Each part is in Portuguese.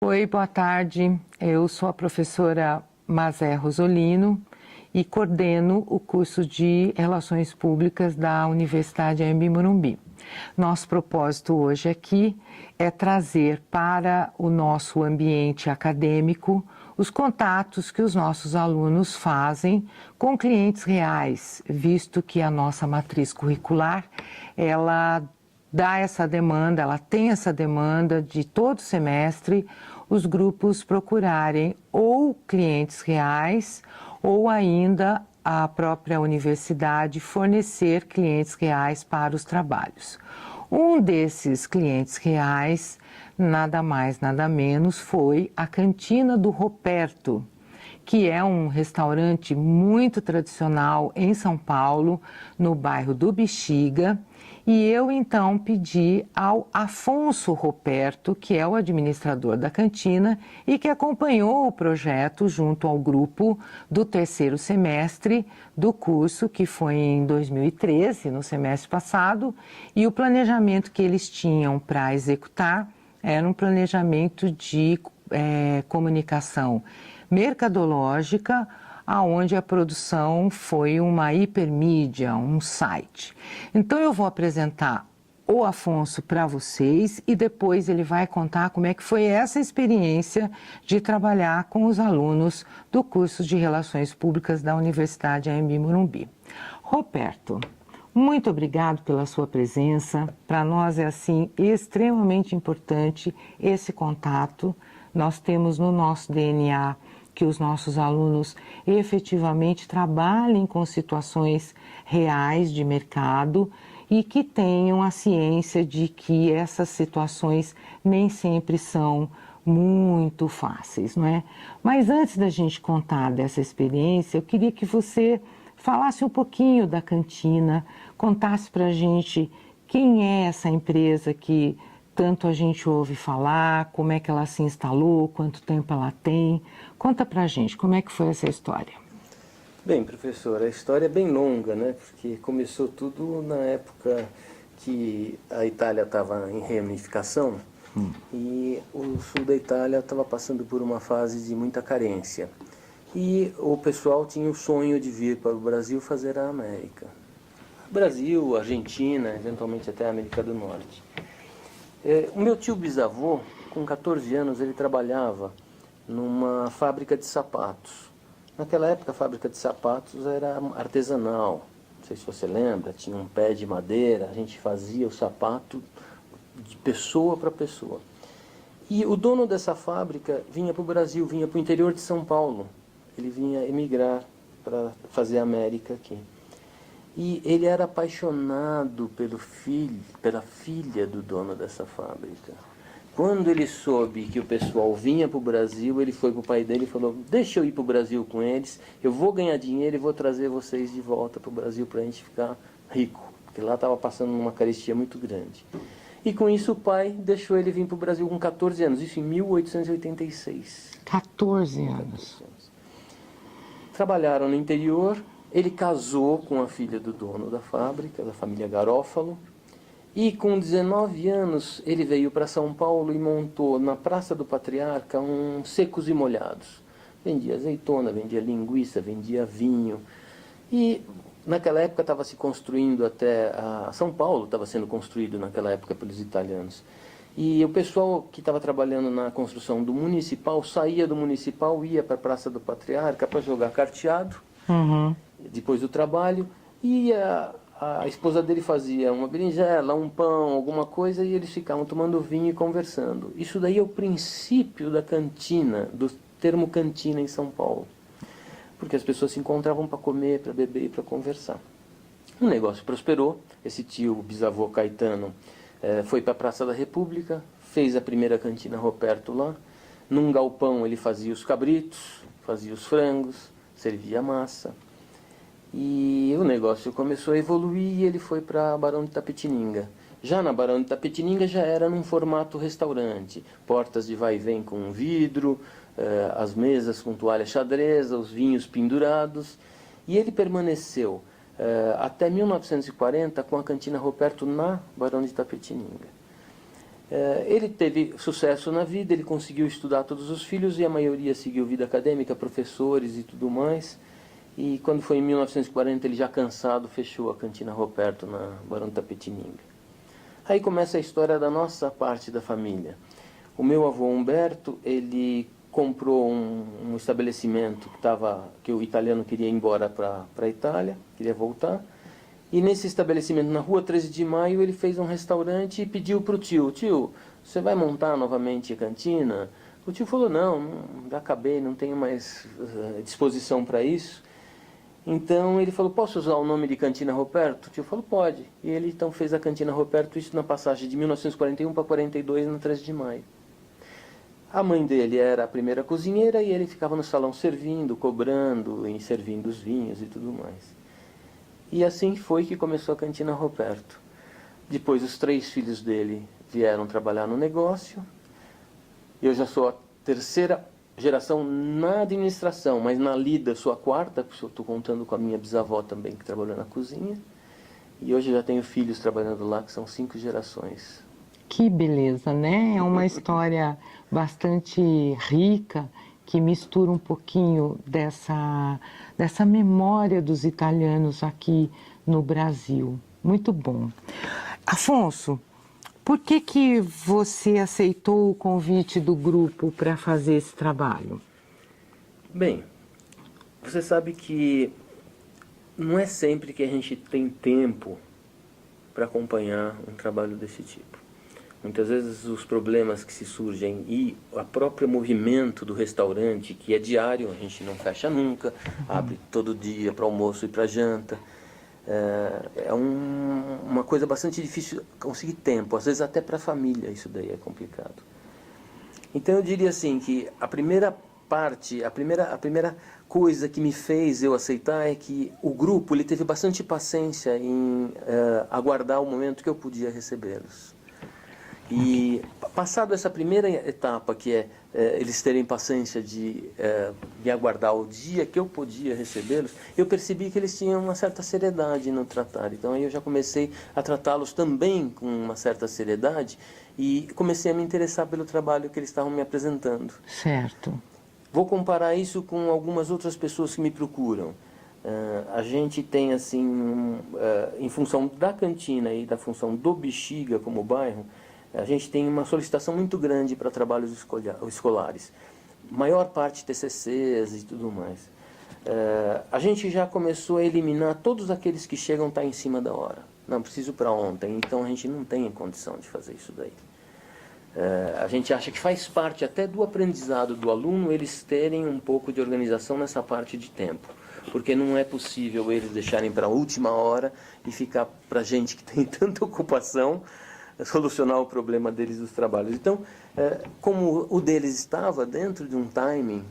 Oi, boa tarde. Eu sou a professora Mazé Rosolino e coordeno o curso de Relações Públicas da Universidade Anhembi Morumbi. Nosso propósito hoje aqui é trazer para o nosso ambiente acadêmico os contatos que os nossos alunos fazem com clientes reais, visto que a nossa matriz curricular, ela dá essa demanda, ela tem essa demanda de todo semestre os grupos procurarem ou clientes reais ou ainda a própria universidade fornecer clientes reais para os trabalhos. Um desses clientes reais, nada mais, nada menos, foi a Cantina do Roberto, que é um restaurante muito tradicional em São Paulo, no bairro do Bexiga. E eu então pedi ao Afonso Roberto, que é o administrador da cantina e que acompanhou o projeto junto ao grupo do terceiro semestre do curso, que foi em 2013, no semestre passado, e o planejamento que eles tinham para executar era um planejamento de comunicação mercadológica, aonde a produção foi uma hipermídia, um site. Então eu vou apresentar o Afonso para vocês e depois ele vai contar como é que foi essa experiência de trabalhar com os alunos do curso de Relações Públicas da Universidade Anhembi Morumbi. Roberto, muito obrigado pela sua presença. Para nós é assim extremamente importante esse contato. Nós temos no nosso DNA que os nossos alunos efetivamente trabalhem com situações reais de mercado e que tenham a ciência de que essas situações nem sempre são muito fáceis, não é? Mas antes da gente contar dessa experiência, eu queria que você falasse um pouquinho da cantina, contasse para a gente quem é essa empresa que tanto a gente ouve falar, como é que ela se instalou, quanto tempo ela tem. Conta pra gente, como é que foi essa história? Bem, professora, a história é bem longa, né? Porque começou tudo na época que a Itália estava em reunificação e o sul da Itália estava passando por uma fase de muita carência. E o pessoal tinha o sonho de vir para o Brasil fazer a América. Brasil, Argentina, eventualmente até a América do Norte. O meu tio bisavô, com 14 anos, ele trabalhava numa fábrica de sapatos. Naquela época a fábrica de sapatos era artesanal, não sei se você lembra, tinha um pé de madeira, a gente fazia o sapato de pessoa para pessoa. E o dono dessa fábrica vinha para o Brasil, vinha para o interior de São Paulo, ele vinha emigrar para fazer a América aqui. E ele era apaixonado pela filha do dono dessa fábrica. Quando ele soube que o pessoal vinha para o Brasil, ele foi para o pai dele e falou: deixa eu ir para o Brasil com eles, eu vou ganhar dinheiro e vou trazer vocês de volta para o Brasil para a gente ficar rico. Porque lá estava passando uma carestia muito grande. E com isso o pai deixou ele vir para o Brasil com 14 anos, isso em 1886. 14 anos. Trabalharam no interior. Ele casou com a filha do dono da fábrica, da família Garófalo, e com 19 anos ele veio para São Paulo e montou na Praça do Patriarca um secos e molhados. Vendia azeitona, vendia linguiça, vendia vinho. E naquela época estava se construindo São Paulo estava sendo construído naquela época pelos italianos. E o pessoal que estava trabalhando na construção do Municipal saía do Municipal, ia para a Praça do Patriarca para jogar carteado. Depois do trabalho, e a esposa dele fazia uma berinjela, um pão, alguma coisa, e eles ficavam tomando vinho e conversando. Isso daí é o princípio da cantina, do termo cantina em São Paulo. Porque as pessoas se encontravam para comer, para beber e para conversar. O negócio prosperou, esse tio, bisavô Caetano, foi para a Praça da República, fez a primeira cantina Roberto lá. Num galpão ele fazia os cabritos, fazia os frangos, servia a massa. E o negócio começou a evoluir e ele foi para Barão de Itapetininga. Já na Barão de Itapetininga já era num formato restaurante. Portas de vai e vem com vidro, as mesas com toalha xadreza, os vinhos pendurados. E ele permaneceu até 1940 com a cantina Roberto na Barão de Itapetininga. Ele teve sucesso na vida, ele conseguiu estudar todos os filhos e a maioria seguiu vida acadêmica, professores e tudo mais. E quando foi em 1940, ele já cansado, fechou a Cantina Roberto na Barão de Tapetininga. Aí começa a história da nossa parte da família. O meu avô Humberto, ele comprou um estabelecimento que o italiano queria ir embora para a Itália, queria voltar. E nesse estabelecimento, na rua 13 de Maio, ele fez um restaurante e pediu para o tio: tio, você vai montar novamente a cantina? O tio falou: não, já acabei, não tenho mais disposição para isso. Então ele falou: posso usar o nome de Cantina Roberto? O tio falou: pode. E ele então fez a Cantina Roberto, isso na passagem de 1941 para 42, na 13 de Maio. A mãe dele era a primeira cozinheira e ele ficava no salão servindo, cobrando e servindo os vinhos e tudo mais. E assim foi que começou a Cantina Roberto. Depois os 3 filhos dele vieram trabalhar no negócio. Eu já sou a terceira geração na administração, mas na lida sou a quarta, porque eu estou contando com a minha bisavó também, que trabalhou na cozinha. E hoje já tenho filhos trabalhando lá, que são 5 gerações. Que beleza, né? É uma história bastante rica, que mistura um pouquinho dessa memória dos italianos aqui no Brasil. Muito bom. Afonso, por que você aceitou o convite do grupo para fazer esse trabalho? Bem, você sabe que não é sempre que a gente tem tempo para acompanhar um trabalho desse tipo. Muitas vezes os problemas que se surgem e o próprio movimento do restaurante, que é diário, a gente não fecha nunca, abre todo dia para almoço e para janta. É uma coisa bastante difícil conseguir tempo, às vezes até para a família isso daí é complicado. Então eu diria assim que a primeira parte, a primeira coisa que me fez eu aceitar é que o grupo ele teve bastante paciência em aguardar o momento que eu podia recebê-los. E passado essa primeira etapa, que é eles terem paciência de aguardar o dia que eu podia recebê-los, eu percebi que eles tinham uma certa seriedade no tratar. Então aí eu já comecei a tratá-los também com uma certa seriedade e comecei a me interessar pelo trabalho que eles estavam me apresentando. Certo. Vou comparar isso com algumas outras pessoas que me procuram. A gente tem, assim, em função da cantina e da função do Bexiga como bairro, a gente tem uma solicitação muito grande para trabalhos escolares. Maior parte TCCs e tudo mais. A gente já começou a eliminar todos aqueles que chegam a estar em cima da hora. Não, preciso para ontem, então a gente não tem condição de fazer isso daí. A gente acha que faz parte até do aprendizado do aluno eles terem um pouco de organização nessa parte de tempo. Porque não é possível eles deixarem para a última hora e ficar para a gente que tem tanta ocupação solucionar o problema deles dos trabalhos. Então, como o deles estava dentro de um timing,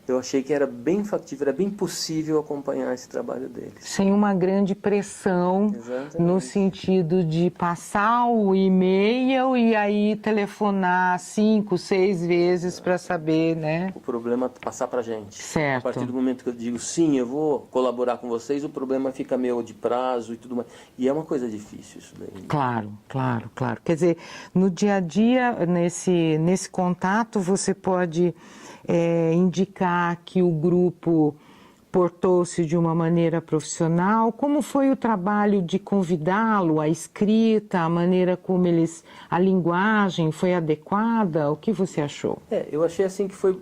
eu achei que era bem factível, era bem possível acompanhar esse trabalho deles. Sem uma grande pressão. Exatamente. No sentido de passar o e-mail e aí telefonar 5, 6 vezes para saber, né? O problema é passar para a gente. Certo. A partir do momento que eu digo, sim, eu vou colaborar com vocês, o problema fica meio de prazo e tudo mais. E é uma coisa difícil isso daí. Claro, claro, claro. Quer dizer, no dia a dia, nesse contato, você pode indicar que o grupo portou-se de uma maneira profissional. Como foi o trabalho de convidá-lo, a escrita, a maneira como a linguagem foi adequada? O que você achou? Eu achei assim que foi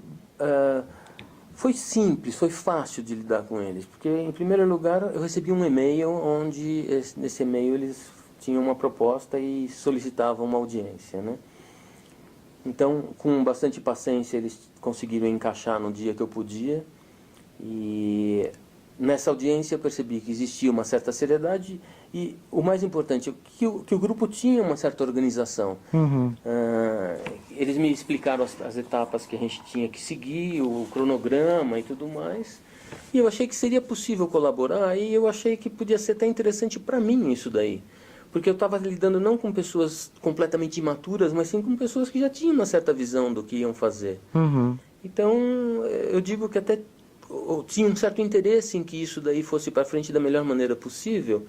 simples, foi fácil de lidar com eles, porque em primeiro lugar eu recebi um e-mail onde nesse e-mail eles tinham uma proposta e solicitavam uma audiência, né? Então, com bastante paciência, eles conseguiram encaixar no dia que eu podia. E nessa audiência eu percebi que existia uma certa seriedade e, o mais importante, que o grupo tinha uma certa organização. Uhum. Eles me explicaram as etapas que a gente tinha que seguir, o cronograma e tudo mais. E eu achei que seria possível colaborar e eu achei que podia ser até interessante para mim isso daí. Porque eu estava lidando não com pessoas completamente imaturas, mas sim com pessoas que já tinham uma certa visão do que iam fazer. Uhum. Então, eu digo que até eu tinha um certo interesse em que isso daí fosse para frente da melhor maneira possível,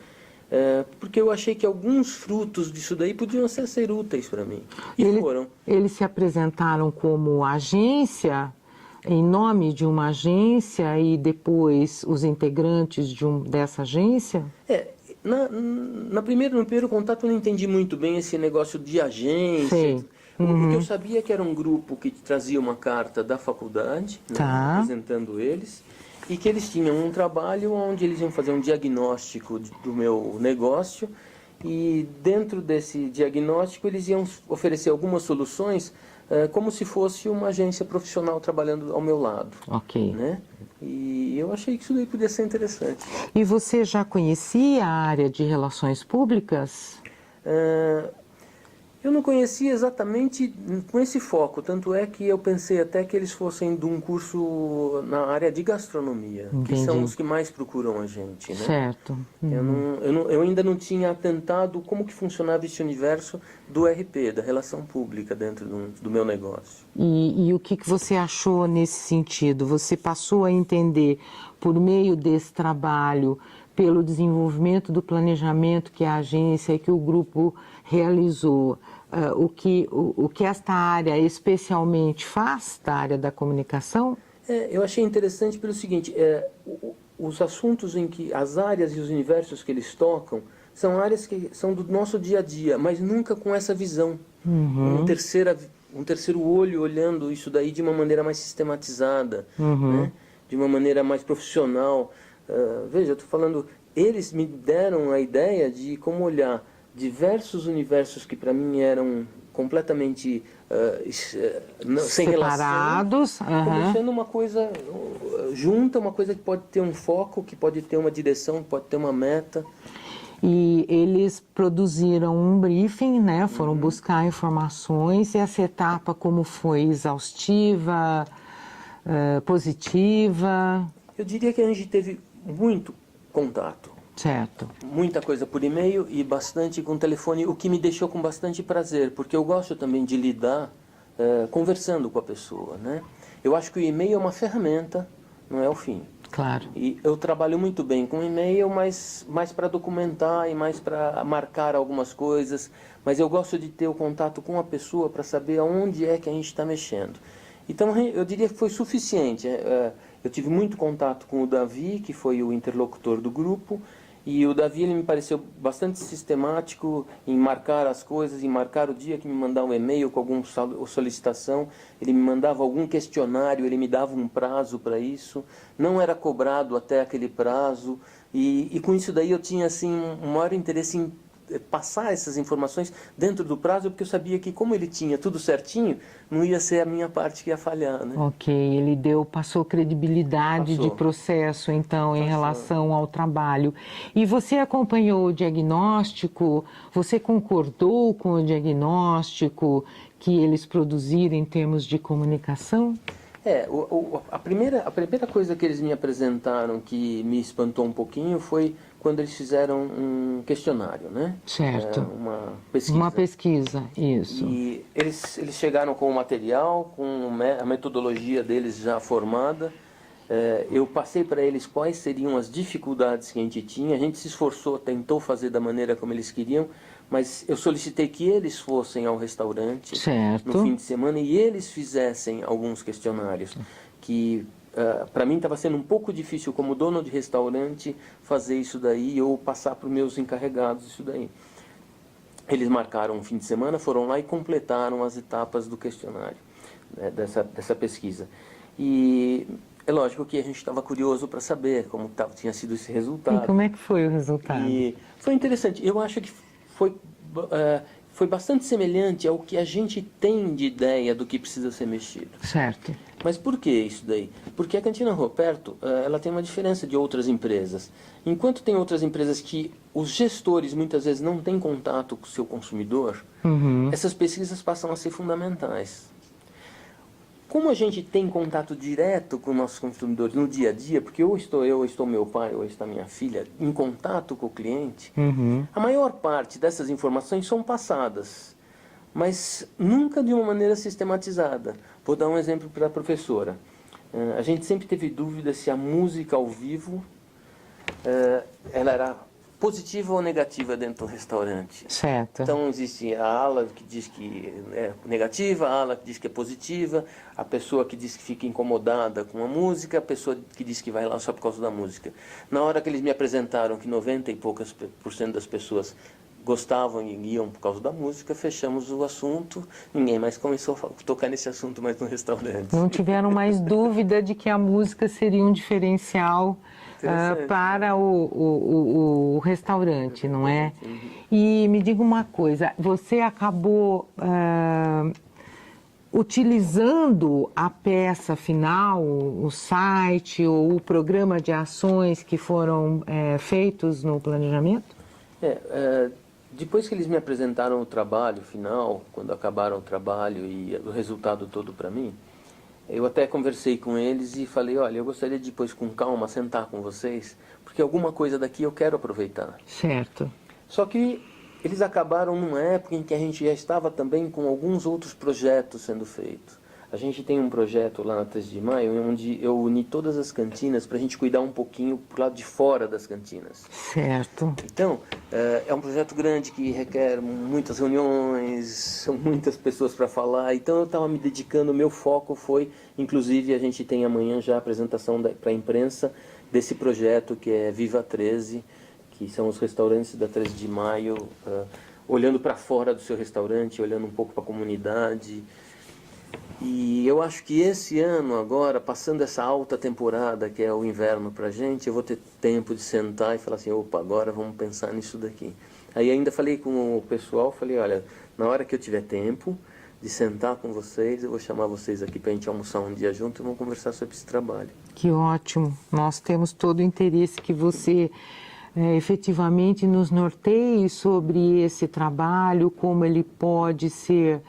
porque eu achei que alguns frutos disso daí podiam ser úteis para mim. E foram. Eles se apresentaram como agência, em nome de uma agência, e depois os integrantes dessa agência? No primeiro contato eu não entendi muito bem esse negócio de agência. Sei. O que eu sabia é que era um grupo que trazia uma carta da faculdade, né, apresentando eles, e que eles tinham um trabalho onde eles iam fazer um diagnóstico do meu negócio, e dentro desse diagnóstico eles iam oferecer algumas soluções, como se fosse uma agência profissional trabalhando ao meu lado. Ok. Né? E eu achei que isso daí podia ser interessante. E você já conhecia a área de relações públicas? Eu não conhecia exatamente com esse foco, tanto é que eu pensei até que eles fossem de um curso na área de gastronomia, Entendi. que são os que mais procuram a gente, né? Certo. Eu ainda não tinha atentado como que funcionava esse universo do RP, da relação pública dentro do meu negócio. E o que você achou nesse sentido? Você passou a entender, por meio desse trabalho, pelo desenvolvimento do planejamento que a agência e que o grupo realizou, o que esta área especialmente faz, da área da comunicação? Eu achei interessante pelo seguinte, os assuntos em que, as áreas e os universos que eles tocam, são áreas que são do nosso dia a dia, mas nunca com essa visão. Um terceiro olho olhando isso daí de uma maneira mais sistematizada, né? De uma maneira mais profissional. Veja, eu estou falando, eles me deram a ideia de como olhar diversos universos que para mim eram completamente sem separados, relação, como sendo uma coisa junta, uma coisa que pode ter um foco, que pode ter uma direção, que pode ter uma meta. E eles produziram um briefing, né? Foram buscar informações, e essa etapa como foi? Exaustiva, positiva? Eu diria que a gente teve muito contato. Certo. Muita coisa por e-mail e bastante com telefone, o que me deixou com bastante prazer, porque eu gosto também de lidar conversando com a pessoa, né? Eu acho que o e-mail é uma ferramenta, não é o fim. Claro. E eu trabalho muito bem com e-mail, mas mais para documentar e mais para marcar algumas coisas, mas eu gosto de ter o contato com a pessoa para saber aonde é que a gente está mexendo. Então eu diria que foi suficiente. Eu tive muito contato com o Davi, que foi o interlocutor do grupo, e o Davi ele me pareceu bastante sistemático em marcar as coisas, em marcar o dia que me mandava um e-mail com alguma solicitação, ele me mandava algum questionário, ele me dava um prazo para isso, não era cobrado até aquele prazo, e com isso daí eu tinha assim, um maior interesse em passar essas informações dentro do prazo, porque eu sabia que como ele tinha tudo certinho, não ia ser a minha parte que ia falhar, né? Ok, ele passou credibilidade de processo, então, em relação ao trabalho. E você acompanhou o diagnóstico? Você concordou com o diagnóstico que eles produziram em termos de comunicação? A primeira coisa que eles me apresentaram que me espantou um pouquinho foi quando eles fizeram um questionário, né? Certo. Uma pesquisa. Uma pesquisa, isso. E eles chegaram com o material, com a metodologia deles já formada. Eu passei para eles quais seriam as dificuldades que a gente tinha. A gente se esforçou, tentou fazer da maneira como eles queriam, mas eu solicitei que eles fossem ao restaurante no fim de semana e eles fizessem alguns questionários que para mim estava sendo um pouco difícil como dono de restaurante fazer isso daí ou passar para os meus encarregados isso daí. Eles marcaram um fim de semana, foram lá e completaram as etapas do questionário, né, dessa pesquisa. E é lógico que a gente estava curioso para saber como tinha sido esse resultado. E como é que foi o resultado? E foi interessante. Eu acho que foi bastante semelhante ao que a gente tem de ideia do que precisa ser mexido. Certo. Mas por que isso daí? Porque a Cantina Roberto, ela tem uma diferença de outras empresas. Enquanto tem outras empresas que os gestores muitas vezes não têm contato com o seu consumidor, essas pesquisas passam a ser fundamentais. Como a gente tem contato direto com nossos consumidores no dia a dia, porque ou estou meu pai, ou está minha filha, em contato com o cliente, a maior parte dessas informações são passadas, mas nunca de uma maneira sistematizada. Vou dar um exemplo para a professora. A gente sempre teve dúvida se a música ao vivo ela era positiva ou negativa dentro do restaurante. Certo. Então existe a ala que diz que é negativa, a ala que diz que é positiva, a pessoa que diz que fica incomodada com a música, a pessoa que diz que vai lá só por causa da música. Na hora que eles me apresentaram que 90 e poucas por cento das pessoas gostavam e iam por causa da música, fechamos o assunto, ninguém mais começou a tocar nesse assunto mais no restaurante. Não tiveram mais dúvida de que a música seria um diferencial para o restaurante, não é? E me diga uma coisa, você acabou utilizando a peça final, o site ou o programa de ações que foram feitos no planejamento? Depois que eles me apresentaram o trabalho final, quando acabaram o trabalho e o resultado todo para mim, eu até conversei com eles e falei, olha, eu gostaria de depois com calma sentar com vocês, porque alguma coisa daqui eu quero aproveitar. Certo. Só que eles acabaram numa época em que a gente já estava também com alguns outros projetos sendo feitos. A gente tem um projeto lá na 13 de Maio, onde eu uni todas as cantinas para a gente cuidar um pouquinho pro lado de fora das cantinas. Certo. Então, é um projeto grande que requer muitas reuniões, são muitas pessoas para falar. Então, eu estava me dedicando, o meu foco foi, inclusive, a gente tem amanhã já a apresentação para a imprensa desse projeto que é Viva 13, que são os restaurantes da 13 de Maio, olhando para fora do seu restaurante, olhando um pouco para a comunidade. E eu acho que esse ano agora, passando essa alta temporada que é o inverno pra gente, eu vou ter tempo de sentar e falar assim, opa, agora vamos pensar nisso daqui. Aí ainda falei com o pessoal, falei, olha, na hora que eu tiver tempo de sentar com vocês, eu vou chamar vocês aqui pra gente almoçar um dia junto e vamos conversar sobre esse trabalho. Que ótimo, nós temos todo o interesse que você efetivamente nos norteie sobre esse trabalho, como ele pode ser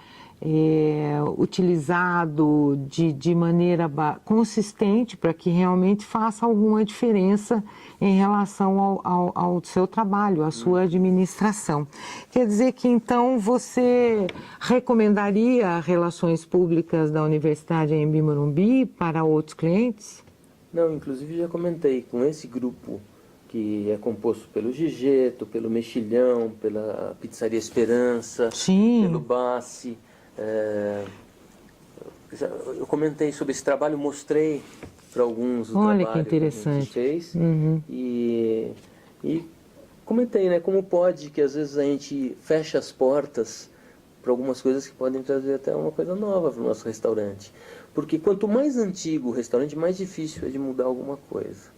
utilizado de maneira consistente para que realmente faça alguma diferença em relação ao seu trabalho, à sua administração. Quer dizer que então você recomendaria relações públicas da Universidade Anhembi Morumbi para outros clientes? Não, inclusive já comentei com esse grupo que é composto pelo Gigeto, pelo Mexilhão, pela Pizzaria Esperança, Sim. pelo Bassi. Eu comentei sobre esse trabalho, mostrei para alguns o Olha trabalho que interessante. que a gente fez Uhum. e comentei, né, como pode que às vezes a gente fecha as portas para algumas coisas que podem trazer até uma coisa nova para o nosso restaurante, porque quanto mais antigo o restaurante, mais difícil é de mudar alguma coisa.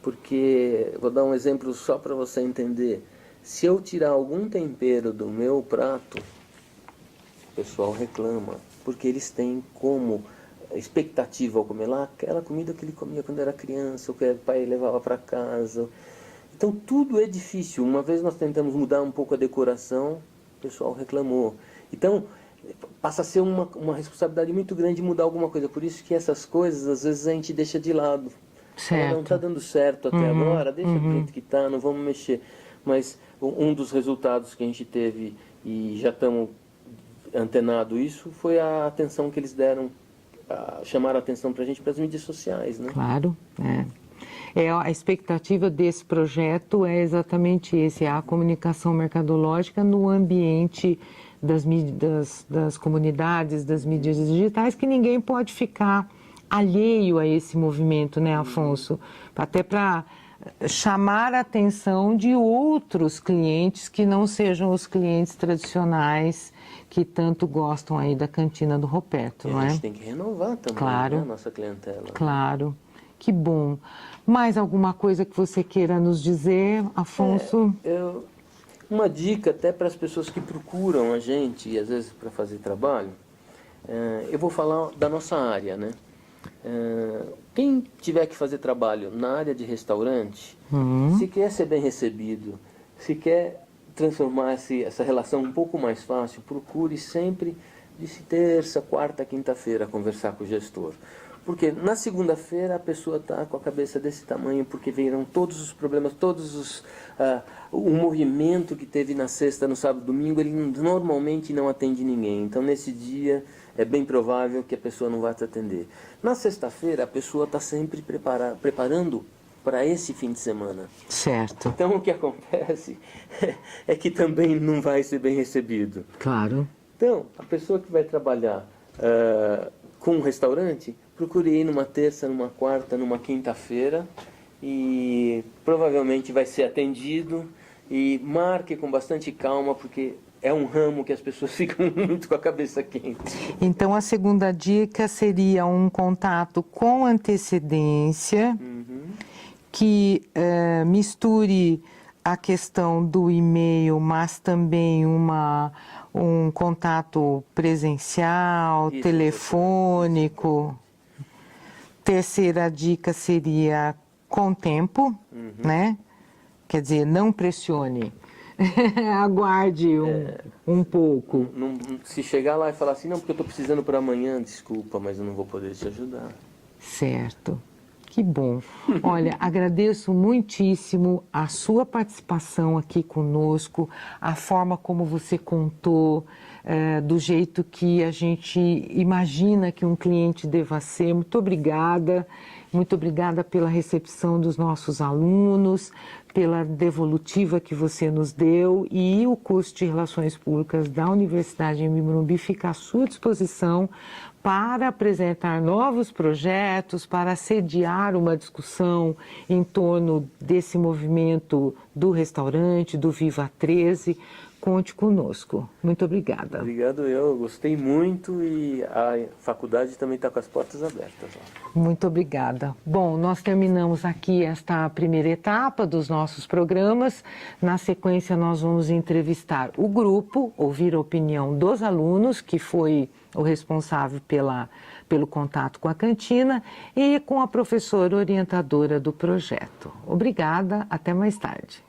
Porque, vou dar um exemplo só para você entender, se eu tirar algum tempero do meu prato, o pessoal reclama, porque eles têm como expectativa ao comer lá aquela comida que ele comia quando era criança, ou que o pai levava para casa. Então tudo é difícil. Uma vez nós tentamos mudar um pouco a decoração, o pessoal reclamou. Então passa a ser uma responsabilidade muito grande mudar alguma coisa. Por isso que essas coisas às vezes a gente deixa de lado. Certo. Não está dando certo até agora, deixa do jeito que está, não vamos mexer. Mas um dos resultados que a gente teve, e já estamos antenado isso, foi a atenção que eles deram, chamaram a atenção para a gente para as mídias sociais, né? Claro, a expectativa desse projeto é exatamente esse, a comunicação mercadológica no ambiente das comunidades, das mídias digitais, que ninguém pode ficar alheio a esse movimento, né, Afonso? Até para chamar a atenção de outros clientes que não sejam os clientes tradicionais que tanto gostam aí da cantina do Roberto, não é? A gente tem que renovar também, claro, né, a nossa clientela. Claro, que bom. Mais alguma coisa que você queira nos dizer, Afonso? Uma dica até para as pessoas que procuram a gente, e às vezes para fazer trabalho, eu vou falar da nossa área, né? Quem tiver que fazer trabalho na área de restaurante, se quer ser bem recebido, se quer transformar essa relação um pouco mais fácil, procure sempre de terça, quarta, quinta-feira conversar com o gestor. Porque na segunda-feira a pessoa está com a cabeça desse tamanho, porque viram todos os problemas, o movimento que teve na sexta, no sábado, domingo, ele normalmente não atende ninguém. Então nesse dia é bem provável que a pessoa não vá te atender. Na sexta-feira a pessoa está sempre preparando para esse fim de semana. Certo. Então o que acontece é que também não vai ser bem recebido. Claro. Então, a pessoa que vai trabalhar com um restaurante, procure ir numa terça, numa quarta, numa quinta-feira e provavelmente vai ser atendido, e marque com bastante calma, porque é um ramo que as pessoas ficam muito com a cabeça quente. Então, a segunda dica seria um contato com antecedência, que misture a questão do e-mail, mas também um contato presencial, Isso, telefônico. Terceira dica seria com tempo, né? Quer dizer, não pressione. Aguarde um pouco. Se chegar lá e falar assim, não, porque eu estou precisando para amanhã, desculpa, mas eu não vou poder te ajudar. Certo. Que bom. Olha, agradeço muitíssimo a sua participação aqui conosco, a forma como você contou, do jeito que a gente imagina que um cliente deva ser. Muito obrigada pela recepção dos nossos alunos, pela devolutiva que você nos deu, e o curso de Relações Públicas da Universidade Embi Morumbi fica à sua disposição para apresentar novos projetos, para sediar uma discussão em torno desse movimento do restaurante, do Viva 13. Conte conosco. Muito obrigada. Obrigado, eu gostei muito, e a faculdade também está com as portas abertas. Muito obrigada. Bom, nós terminamos aqui esta primeira etapa dos nossos programas. Na sequência, nós vamos entrevistar o grupo, ouvir a opinião dos alunos, que foi o responsável pelo contato com a cantina, e com a professora orientadora do projeto. Obrigada, até mais tarde.